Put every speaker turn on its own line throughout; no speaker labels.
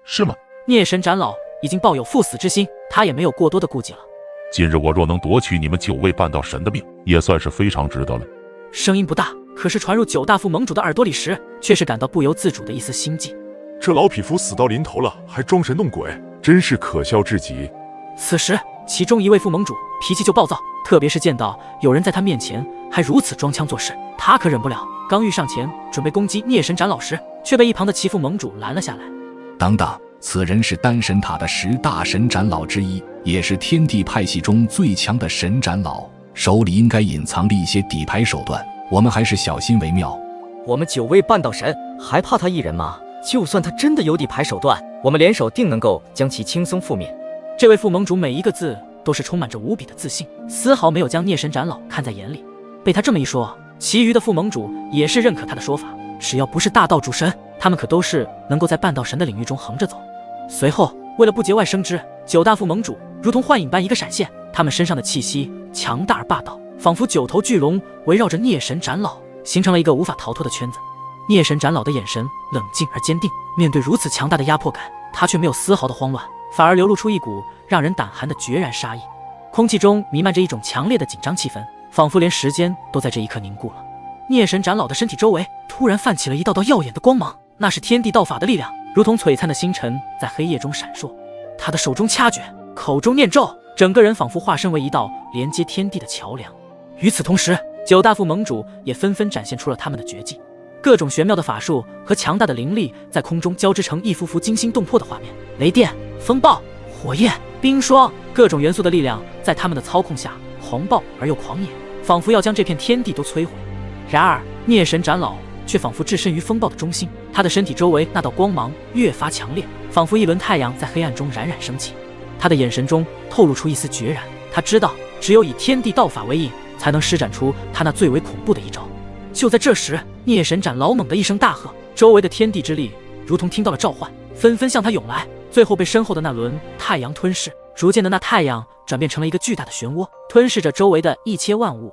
是吗？
孽神长老已经抱有赴死之心，他也没有过多的顾忌了。
今日我若能夺取你们9位半道神的命，也算是非常值得了。
声音不大，可是传入9大副盟主的耳朵里时，却是感到不由自主的一丝心悸。
这老匹夫死到临头了，还装神弄鬼，真是可笑至极。
此时，其中一位副盟主脾气就暴躁，特别是见到有人在他面前还如此装腔作势，他可忍不了。刚欲上前准备攻击孽神长老时，却被一旁的其副盟主拦了下来。
等等，此人是丹神塔的10大神长老之一，也是天地派系中最强的神长老，手里应该隐藏着一些底牌手段，我们还是小心为妙。
我们9位半道神还怕他一人吗？就算他真的有底牌手段，我们联手定能够将其轻松覆灭。
这位副盟主每一个字都是充满着无比的自信，丝毫没有将孽神长老看在眼里。被他这么一说，其余的副盟主也是认可他的说法，只要不是大道主神，他们可都是能够在半道神的领域中横着走。随后，为了不节外生枝，9大副盟主如同幻影般一个闪现，他们身上的气息强大而霸道，仿佛9头巨龙围绕着孽神长老，形成了一个无法逃脱的圈子。孽神长老的眼神冷静而坚定，面对如此强大的压迫感，他却没有丝毫的慌乱，反而流露出一股让人胆寒的决然杀意。空气中弥漫着一种强烈的紧张气氛，仿佛连时间都在这一刻凝固了。孽神长老的身体周围突然泛起了一道道耀眼的光芒，那是天地道法的力量，如同璀璨的星辰在黑夜中闪烁。他的手中掐诀，口中念咒，整个人仿佛化身为一道连接天地的桥梁。与此同时，9大副盟主也纷纷展现出了他们的绝技，各种玄妙的法术和强大的灵力在空中交织成一幅幅惊心动魄的画面。雷电、风暴、火焰、冰霜，各种元素的力量在他们的操控下狂暴而又狂野，仿佛要将这片天地都摧毁。然而孽神长老却仿佛置身于风暴的中心，他的身体周围那道光芒越发强烈，仿佛一轮太阳在黑暗中冉冉升起。他的眼神中透露出一丝决然，他知道只有以天地道法为引，才能施展出他那最为恐怖的一招。就在这时，孽神长老猛地一声大喝，周围的天地之力如同听到了召唤，纷纷向他涌来，最后被身后的那轮太阳吞噬。逐渐的，那太阳转变成了一个巨大的漩涡，吞噬着周围的一切万物。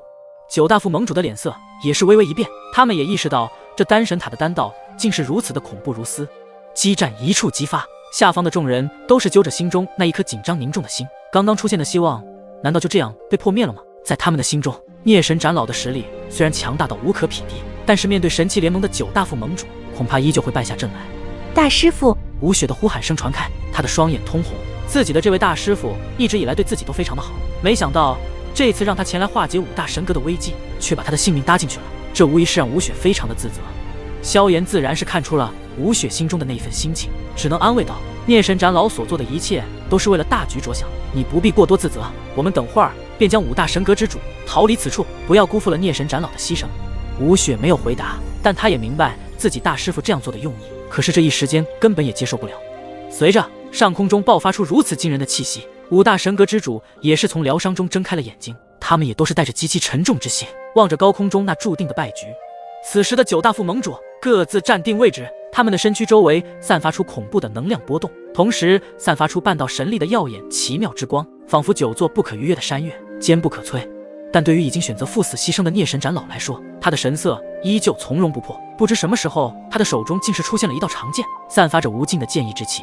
9大副盟主的脸色也是微微一变，他们也意识到这丹神塔的丹道竟是如此的恐怖如斯。激战一触即发，下方的众人都是揪着心中那一颗紧张凝重的心，刚刚出现的希望难道就这样被破灭了吗？在他们的心中，孽神长老的实力虽然强大到无可匹敌，但是面对神器联盟的9大副盟主，恐怕依旧会败下阵来。
大师父！
吴雪的呼喊声传开，他的双眼通红，自己的这位大师父一直以来对自己都非常的好，没想到这次让他前来化解5大神阁的危机，却把他的性命搭进去了，这无疑是让吴雪非常的自责。萧炎自然是看出了吴雪心中的那一份心情，只能安慰道：孽神长老所做的一切都是为了大局着想，你不必过多自责，我们等会儿便将5大神阁之主逃离此处，不要辜负了孽神长老的牺牲。吴雪没有回答，但他也明白自己大师父这样做的用意，可是这一时间根本也接受不了。随着上空中爆发出如此惊人的气息，5大神阁之主也是从疗伤中睁开了眼睛，他们也都是带着极其沉重之心，望着高空中那注定的败局。此时的9大副盟主各自站定位置，他们的身躯周围散发出恐怖的能量波动，同时散发出半道神力的耀眼奇妙之光，仿佛9座不可逾越的山岳，坚不可摧。但对于已经选择赴死牺牲的孽神长老来说，他的神色依旧从容不迫。不知什么时候，他的手中竟是出现了一道长剑，散发着无尽的剑意之气。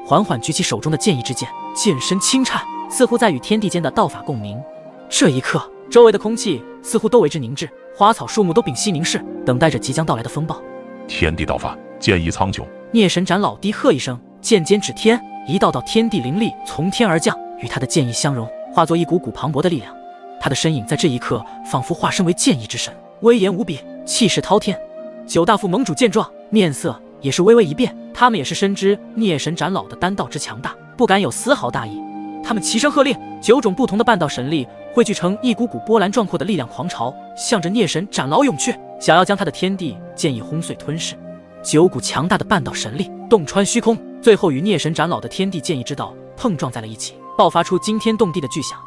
缓缓举起手中的剑意之剑，剑身轻颤，似乎在与天地间的道法共鸣。这一刻，周围的空气似乎都为之凝滞，花草树木都屏息凝视，等待着即将到来的风暴。
天地道法，剑意苍穹。
孽神长老低喝一声，剑尖指天，一道道天地灵力从天而降，与他的剑意相融，化作一股股磅礴的力量。他的身影在这一刻仿佛化身为剑意之神，威严无比，气势滔天。9大副盟主见状，面色也是微微一变，他们也是深知孽神长老的丹道之强大，不敢有丝毫大意。他们齐声喝令，9种不同的半道神力汇聚成一股股波澜壮阔的力量狂潮，向着孽神长老涌去，想要将他的天地剑意轰碎吞噬。9股强大的半道神力洞穿虚空，最后与孽神长老的天地剑意之道碰撞在了一起，爆发出惊天动地的巨响。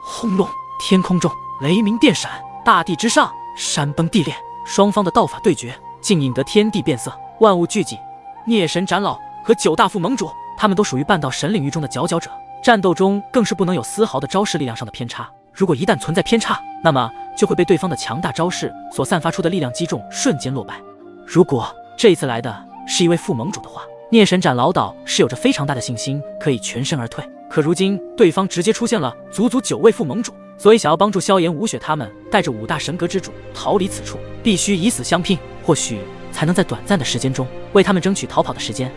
轰隆！天空中雷鸣电闪，大地之上山崩地裂，双方的道法对决竟引得天地变色，万物俱寂。孽神长老和9大副盟主，他们都属于半道神领域中的佼佼者，战斗中更是不能有丝毫的招式力量上的偏差，如果一旦存在偏差，那么就会被对方的强大招式所散发出的力量击中，瞬间落败。如果这一次来的是一位副盟主的话，孽神斩老岛是有着非常大的信心可以全身而退，可如今对方直接出现了足足9位副盟主，所以想要帮助萧炎、吴雪他们带着5大神格之主逃离此处，必须以死相拼，或许才能在短暂的时间中为他们争取逃跑的时间。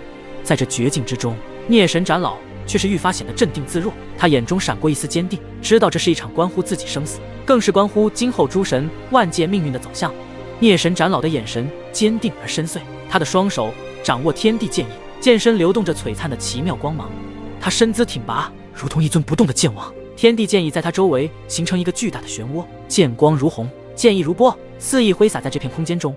在这绝境之中，孽神斩老却是愈发显得镇定自若，他眼中闪过一丝坚定，知道这是一场关乎自己生死，更是关乎今后诸神万界命运的走向。孽神斩老的眼神坚定而深邃，他的双手掌握天地剑意，剑身流动着璀璨的奇妙光芒。他身姿挺拔，如同一尊不动的剑王，天地剑意在他周围形成一个巨大的漩涡，剑光如虹，剑意如波，肆意挥洒在这片空间中。